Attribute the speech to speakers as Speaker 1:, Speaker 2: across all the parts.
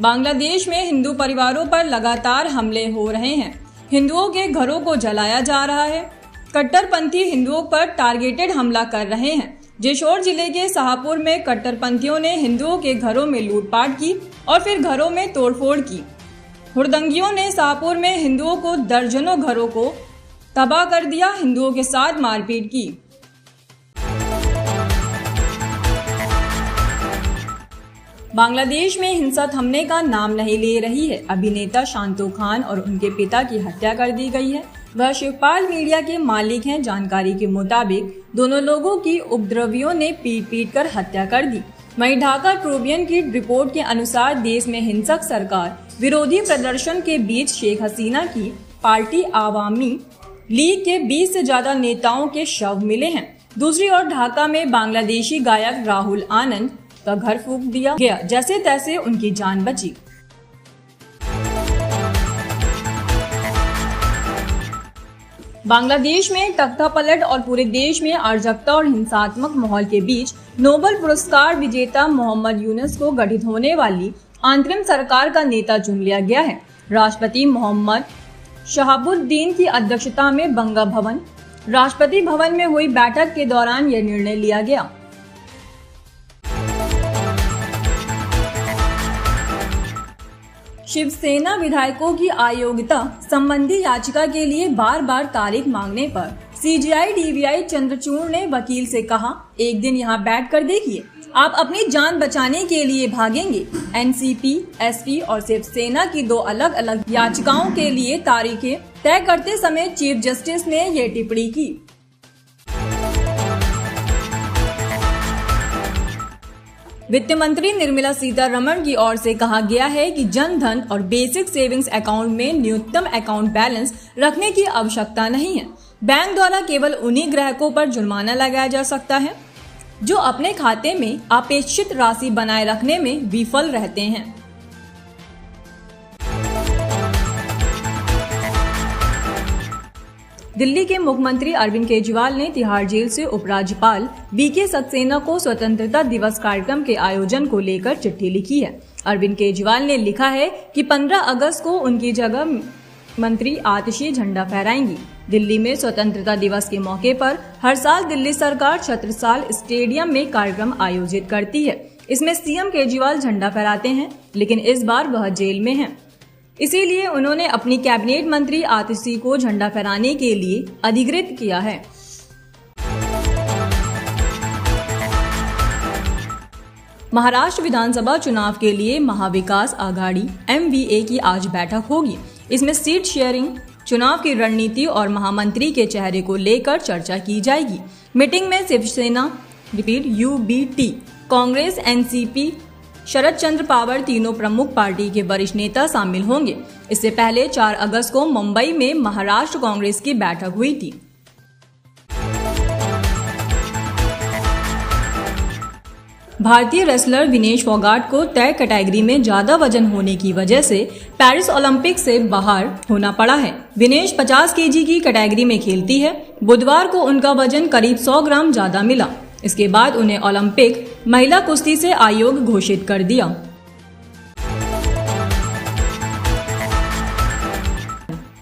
Speaker 1: बांग्लादेश में हिंदू परिवारों पर लगातार हमले हो रहे हैं। हिंदुओं के घरों को जलाया जा रहा है। कट्टरपंथी हिंदुओं पर टारगेटेड हमला कर रहे हैं। जेशोर जिले के शाहपुर में कट्टरपंथियों ने हिंदुओं के घरों में लूटपाट की और फिर घरों में तोड़फोड़ की। हुड़दंगियों ने शाहपुर में हिंदुओं को दर्जनों घरों को तबाह कर दिया, हिंदुओं के साथ मारपीट की। बांग्लादेश में हिंसा थमने का नाम नहीं ले रही है। अभिनेता शांतो खान और उनके पिता की हत्या कर दी गई है। वह शिवपाल मीडिया के मालिक हैं। जानकारी के मुताबिक दोनों लोगों की उपद्रवियों ने पीट कर हत्या कर दी। वहीं ढाका ट्रिब्यून की रिपोर्ट के अनुसार देश में हिंसक सरकार विरोधी प्रदर्शन के बीच शेख हसीना की पार्टी आवामी लीग के 20 से ज्यादा नेताओं के शव मिले हैं। दूसरी ओर ढाका में बांग्लादेशी गायक राहुल आनंद का घर फूंक दिया गया, जैसे तैसे उनकी जान बची। बांग्लादेश में तख्ता पलट और पूरे देश में अराजकता और हिंसात्मक माहौल के बीच नोबेल पुरस्कार विजेता मोहम्मद यूनुस को गठित होने वाली अंतरिम सरकार का नेता चुन लिया गया है। राष्ट्रपति मोहम्मद शहाबुद्दीन की अध्यक्षता में बंगा भवन राष्ट्रपति भवन में हुई बैठक के दौरान यह निर्णय लिया गया। शिवसेना विधायकों की अयोग्यता संबंधी याचिका के लिए बार बार तारीख मांगने पर सीजेआई डीवीआई चंद्रचूड़ ने वकील से कहा, एक दिन यहां बैठकर देखिए, आप अपनी जान बचाने के लिए भागेंगे। एनसीपी, एसपी और शिवसेना की दो अलग अलग याचिकाओं के लिए तारीखें तय करते समय चीफ जस्टिस ने ये टिप्पणी की। वित्त मंत्री निर्मला सीतारमण की ओर से कहा गया है कि जन धन और बेसिक सेविंग्स अकाउंट में न्यूनतम अकाउंट बैलेंस रखने की आवश्यकता नहीं है। बैंक द्वारा केवल उन्हीं ग्राहकों पर जुर्माना लगाया जा सकता है जो अपने खाते में अपेक्षित राशि बनाए रखने में विफल रहते हैं। दिल्ली के मुख्यमंत्री अरविंद केजरीवाल ने तिहाड़ जेल से उपराज्यपाल वीके सक्सेना को स्वतंत्रता दिवस कार्यक्रम के आयोजन को लेकर चिट्ठी लिखी है। अरविंद केजरीवाल ने लिखा है कि 15 अगस्त को उनकी जगह मंत्री आतिशी झंडा फहराएंगी। दिल्ली में स्वतंत्रता दिवस के मौके पर हर साल दिल्ली सरकार छत्रसाल स्टेडियम में कार्यक्रम आयोजित करती है। इसमें सीएम केजरीवाल झंडा फहराते हैं, लेकिन इस बार वह जेल में हैं। इसीलिए उन्होंने अपनी कैबिनेट मंत्री आतिशी को झंडा फहराने के लिए अधिकृत किया है। महाराष्ट्र विधानसभा चुनाव के लिए महाविकास आघाड़ी MVA की आज बैठक होगी। इसमें सीट शेयरिंग, चुनाव की रणनीति और महामंत्री के चेहरे को लेकर चर्चा की जाएगी। मीटिंग में शिवसेना UBT, कांग्रेस, एनसीपी, शरद चंद्र पवार तीनों प्रमुख पार्टी के वरिष्ठ नेता शामिल होंगे। इससे पहले 4 अगस्त को मुंबई में महाराष्ट्र कांग्रेस की बैठक हुई थी। भारतीय रेसलर विनेश फोगाट को तय कैटेगरी में ज्यादा वजन होने की वजह से पेरिस ओलंपिक से बाहर होना पड़ा है। विनेश 50 kg की कैटेगरी में खेलती है। बुधवार को उनका वजन करीब 100 ग्राम ज्यादा मिला। इसके बाद उन्हें ओलंपिक महिला कुश्ती से आयोग घोषित कर दिया।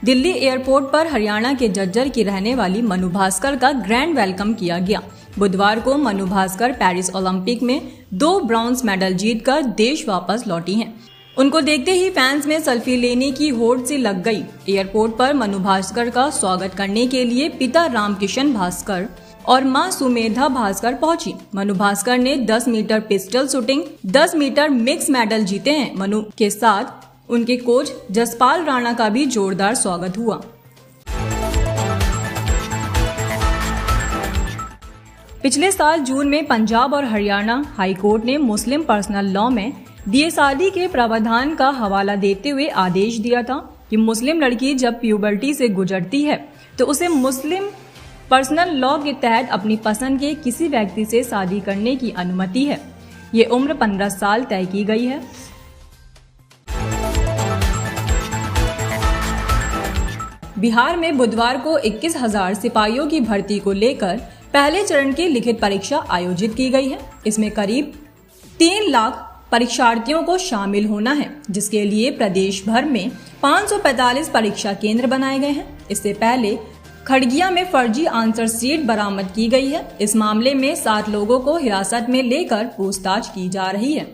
Speaker 1: दिल्ली एयरपोर्ट पर हरियाणा के झज्जर की रहने वाली मनु भास्कर का ग्रैंड वेलकम किया गया। बुधवार को मनु भास्कर पेरिस ओलंपिक में 2 ब्रॉन्ज मेडल जीतकर देश वापस लौटी हैं। उनको देखते ही फैंस में सेल्फी लेने की होड़ सी लग गई। एयरपोर्ट पर मनु भास्कर का स्वागत करने के लिए पिता रामकिशन भास्कर और मां सुमेधा भास्कर पहुंची। मनु भास्कर ने 10 metre pistol shooting, 10 metre mix medal जीते हैं। मनु के साथ उनके कोच जसपाल राणा का भी जोरदार स्वागत हुआ। पिछले साल जून में पंजाब और हरियाणा हाईकोर्ट ने मुस्लिम पर्सनल लॉ में दिए शादी के प्रावधान का हवाला देते हुए आदेश दिया था कि मुस्लिम लड़की जब प्यूबर्टी से गुजरती है तो उसे मुस्लिम पर्सनल लॉ के तहत अपनी पसंद के किसी व्यक्ति से शादी करने की अनुमति है। ये उम्र 15 साल तय की गई है। बिहार में बुधवार को 21,000 सिपाहियों की भर्ती को लेकर पहले चरण की लिखित परीक्षा आयोजित की गई है। इसमें करीब 3 लाख परीक्षार्थियों को शामिल होना है, जिसके लिए प्रदेश भर में 545 परीक्षा केंद्र बनाए गए हैं। इससे पहले खड़गिया में फर्जी आंसर शीट बरामद की गई है। इस मामले में 7 लोगों को हिरासत में लेकर पूछताछ की जा रही है।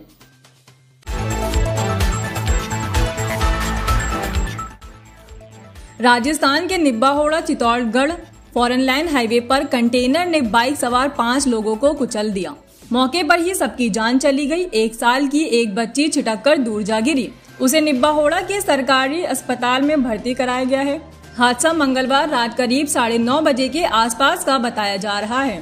Speaker 1: राजस्थान के निब्बाहोड़ा चित्तौड़गढ़ फॉरेन लाइन हाईवे पर कंटेनर ने बाइक सवार 5 लोगों को कुचल दिया। मौके पर ही सबकी जान चली गई। 1 साल की एक बच्ची छिटककर दूर जा गिरी। उसे निब्बाहोड़ा के सरकारी अस्पताल में भर्ती कराया गया है। हादसा मंगलवार रात करीब 9:30 बजे के आसपास का बताया जा रहा है।